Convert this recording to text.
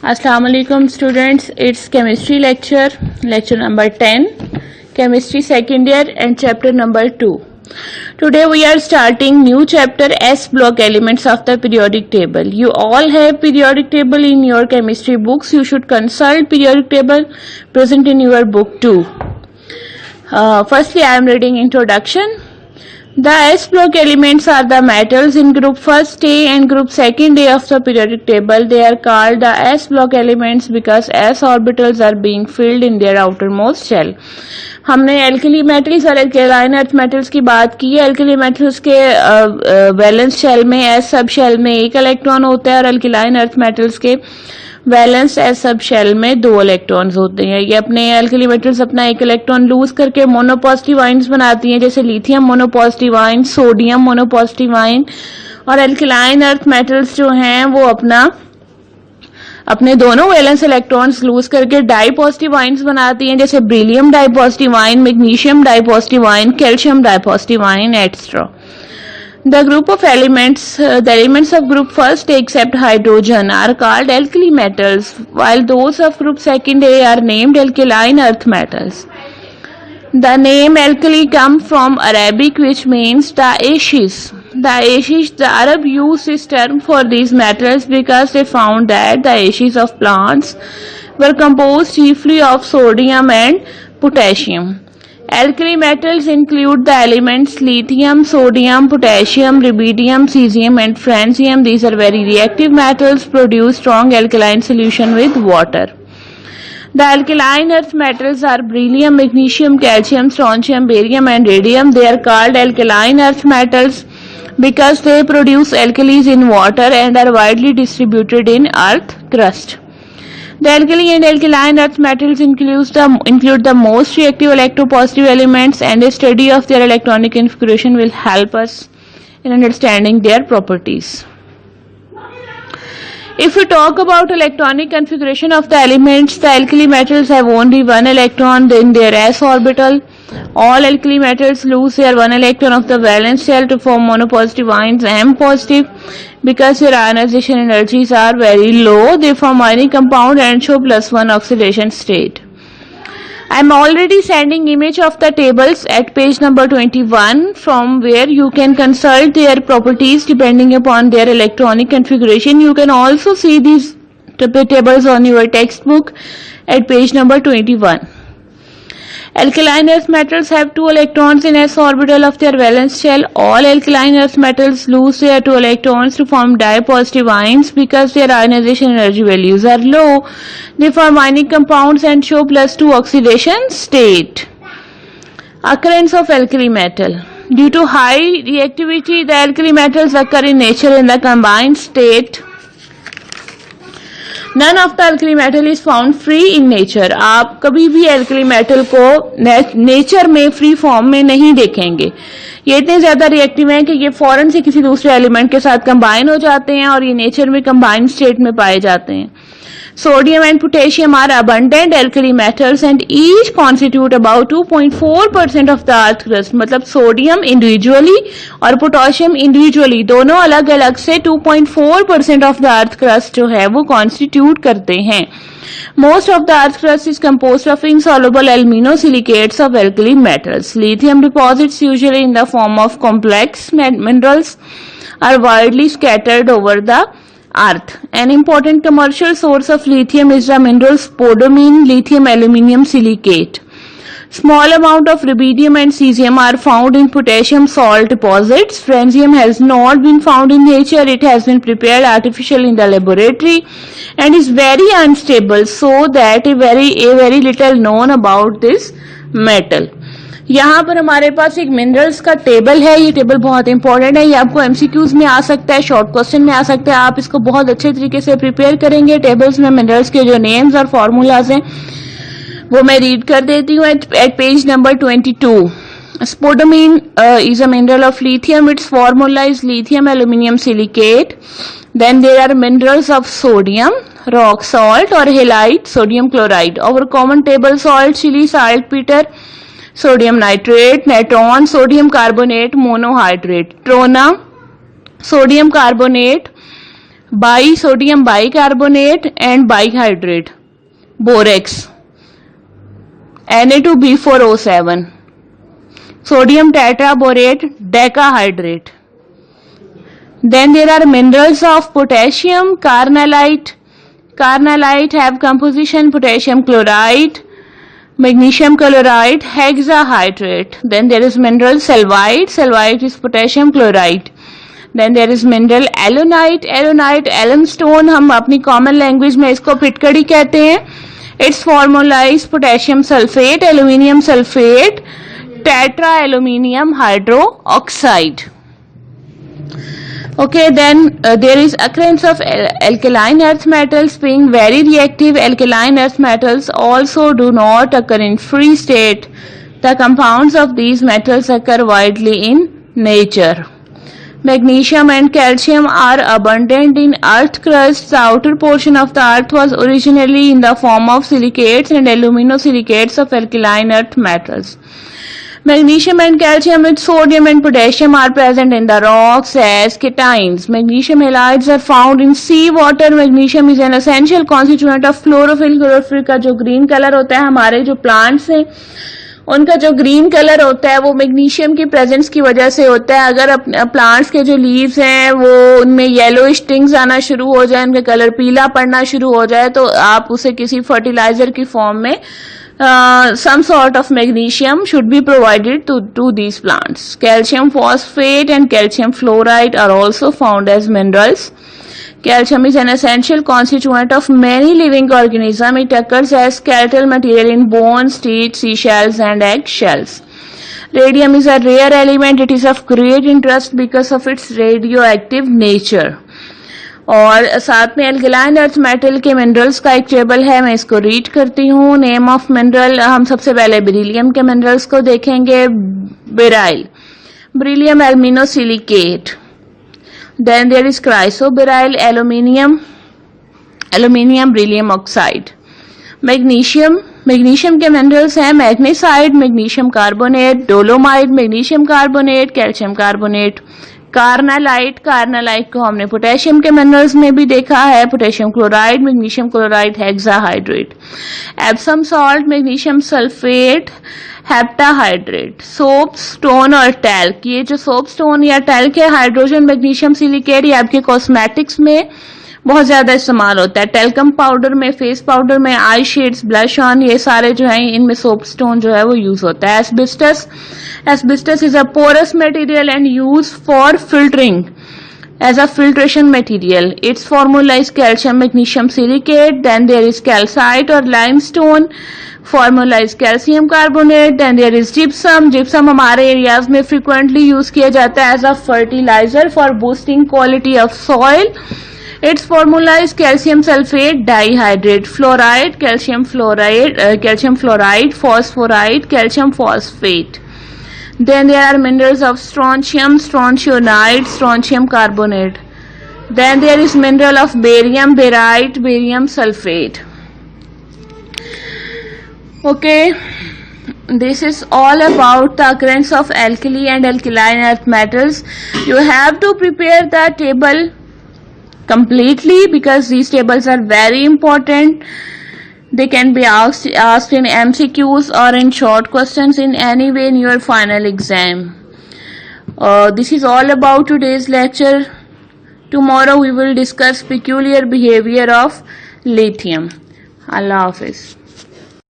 Assalamu alaikum students, it's chemistry lecture number 10, chemistry second year and chapter number 2. Today we are starting new chapter S block elements of the periodic table. You all have periodic table in your chemistry books. You should consult periodic table present in your book too. Firstly I am reading introduction. The S block elements are the metals in group first A and group second A of the periodic table. They are called the S block elements because S orbitals are being filled in their outermost shell. हमने alkali metals और alkaline earth metals की बात की है. Alkali metals के valence shell में S सब shell में एक इलेक्ट्रॉन होता है और एल्केलाइन अर्थ मेटल्स के वैलेंस एस सब शेल में 2 इलेक्ट्रॉन्स होते हैं. ये अपने एल्कली मेटल्स अपना एक इलेक्ट्रॉन लूज करके मोनोपॉजिटिव आयन्स बनाती हैं, जैसे lithium monopositive ion, sodium monopositive ion. और एल्कलाइन अर्थ मेटल्स जो हैं वो अपने दोनों वैलेंस इलेक्ट्रॉन्स लूज करके डाई पॉजिटिव आयन्स बनाती हैं, जैसे beryllium di positive ion, magnesium di positive ion, calcium di positive ion etcetera. The group of elements, the elements of group first A except hydrogen are called alkali metals, while those of group second A are named alkaline earth metals. The name alkali comes from Arabic, which means the ashes. The Arab used this term for these metals because they found that the ashes of plants were composed chiefly of sodium and potassium. Alkali metals include the elements lithium, sodium, potassium, rubidium, cesium and francium. These are very reactive metals, produce strong alkaline solution with water. The alkaline earth metals are beryllium, magnesium, calcium, strontium, barium and radium. They are called alkaline earth metals because they produce alkalis in water and are widely distributed in earth crust. The alkali and alkaline earth metals include the most reactive electropositive elements, and a study of their electronic configuration will help us in understanding their properties. If we talk about electronic configuration of the elements, the alkali metals have only one electron in their s orbital. All alkali metals lose their one electron of the valence shell to form monopositive ions M positive. Because their ionization energies are very low, they form ionic compound and show +1 oxidation state. I am already sending image of the tables at page number 21, from where you can consult their properties depending upon their electronic configuration. You can also see these tables on your textbook at page number 21. Alkaline earth metals have 2 electrons in s orbital of their valence shell. All alkaline earth metals lose their 2 electrons to form dipositive ions because their ionization energy values are low. They form ionic compounds and show +2 oxidation state. Occurrence of alkali metal. Due to high reactivity, the alkali metals occur in nature in the combined state. None of the alkali metal is found free in nature. आप कभी भी alkali metal को nature में free form में नहीं देखेंगे. ये इतने ज्यादा रिएक्टिव हैं कि ये फौरन से किसी दूसरे एलिमेंट के साथ कंबाइन हो जाते हैं और ये नेचर में कंबाइंड स्टेट में पाए जाते हैं. Sodium and potassium are abundant alkali metals and each constitute about 2.4% of the earth crust. मतलब सोडियम इंडिविजुअली और पोटेशियम इंडिविजुअली दोनों अलग अलग से 2.4% of the earth crust जो है वो constitute करते हैं. Most of the earth crust is composed of insoluble aluminosilicates of alkali metals. Lithium deposits, usually in the form of complex minerals, are widely scattered over the earth. An important commercial source of lithium is the mineral spodumene lithium aluminium silicate. Small amount of rubidium and cesium are found in potassium salt deposits. Francium has not been found in nature. It has been prepared artificially in the laboratory and is very unstable, so that a very little known about this metal. यहाँ पर हमारे पास एक minerals का table है. ये table बहुत important है. ये आपको एमसीक्यूज में आ सकता है, शॉर्ट क्वेश्चन में आ सकता है. आप इसको बहुत अच्छे तरीके से प्रिपेयर करेंगे. टेबल्स में मिनरल्स के जो नेम्स और फॉर्मूलाज हैं वो मैं रीड कर देती हूँ at page number 22. Spodumene is a mineral of lithium. Its formula is lithium aluminium silicate. Then there are minerals of sodium, rock salt or halite, sodium chloride. Our common table salt, chili, saltpeter, sodium nitrate, natron, sodium carbonate, monohydrate, trona, sodium carbonate, sodium bicarbonate and bihydrate, borax, Na2B4O7, sodium tetraborate, decahydrate. Then there are minerals of potassium, carnallite. Carnallite have composition potassium chloride, magnesium chloride, hexahydrate. Then there is mineral selvite. Selvite is potassium chloride. Then there is mineral alunite. Alunite, alum stone, हम अपनी common language में इसको फिटकड़ी कहते हैं. Its formula is potassium sulfate, aluminium sulfate, tetraaluminium hydroxide. Okay, then there is occurrence of alkaline earth metals being very reactive. Alkaline earth metals also do not occur in free state. The compounds of these metals occur widely in nature. Magnesium and calcium are abundant in earth crust. The outer portion of the earth was originally in the form of silicates and aluminosilicates of alkaline earth metals. Magnesium and calcium with sodium and potassium are present in the rocks as cations. Magnesium halides are found in sea water. Magnesium is an essential constituent of chlorophyll. Chlorophyll का जो green color होता है, हमारे जो plants हैं उनका जो green colour होता है वो मैग्नीशियम की प्रेजेंस की वजह से होता है. अगर प्लांट्स के जो लीव्स हैं वो उनमें येलो स्टिंग्स आना शुरू हो जाए, उनका कलर पीला पड़ना शुरू हो जाए, तो आप उसे किसी फर्टिलाइजर की फॉर्म में some sort of magnesium should be provided to these plants. Calcium phosphate and calcium fluoride are also found as minerals. Calcium is an essential constituent of many living organisms. It occurs as skeletal material in bones, teeth, seashells and eggshells. Radium is a rare element. It is of great interest because of its radioactive nature. और साथ में alkaline earth metal के minerals का एक table है, मैं इसको read करती हूँ. नेम ऑफ मिनरल, हम सबसे पहले बेरिलियम के मिनरल्स को देखेंगे. Beryl, beryllium aluminosilicate. Then there is chrysoberyl, aluminium, aluminium beryllium oxide. Magnesium, magnesium के मिनरल्स हैं magnesite, magnesium carbonate, dolomite, magnesium carbonate, calcium carbonate. Carnallite, carnallite को हमने पोटेशियम के मिनरल्स में भी देखा है. Potassium chloride, magnesium chloride, hexahydrate. Epsom salt, magnesium sulphate, heptahydrate. Soapstone और टैल्क, ये जो सोप स्टोन या टैल्क है, हाइड्रोजन मैग्नीशियम सिलिकेट, ये आपके कॉस्मेटिक्स में बहुत ज्यादा इस्तेमाल होता है. टेल्कम पाउडर में, फेस पाउडर में, आई शेड्स, ब्लश ऑन, ये सारे जो है इनमें सोप स्टोन जो है वो यूज होता है. Asbestos, asbestos is a porous material and use for filtering as a filtration material. Its formula is calcium magnesium silicate. Then there is calcite or limestone. Formula is calcium carbonate. Then there is gypsum. Gypsum हमारे areas में frequently use किया जाता है as a fertilizer for boosting quality of soil. Its formula is calcium sulfate dihydrate. Fluoride, calcium fluoride, calcium fluoride, phosphoride, calcium phosphate. Then there are minerals of strontium, strontionite, strontium carbonate. Then there is mineral of barium, barite, barium sulfate. Okay, this is all about the occurrence of alkali and alkaline earth metals. You have to prepare the table completely because these tables are very important. They can be asked in MCQs or in short questions in any way in your final exam. This is all about today's lecture. Tomorrow we will discuss peculiar behavior of lithium. Allah Hafiz.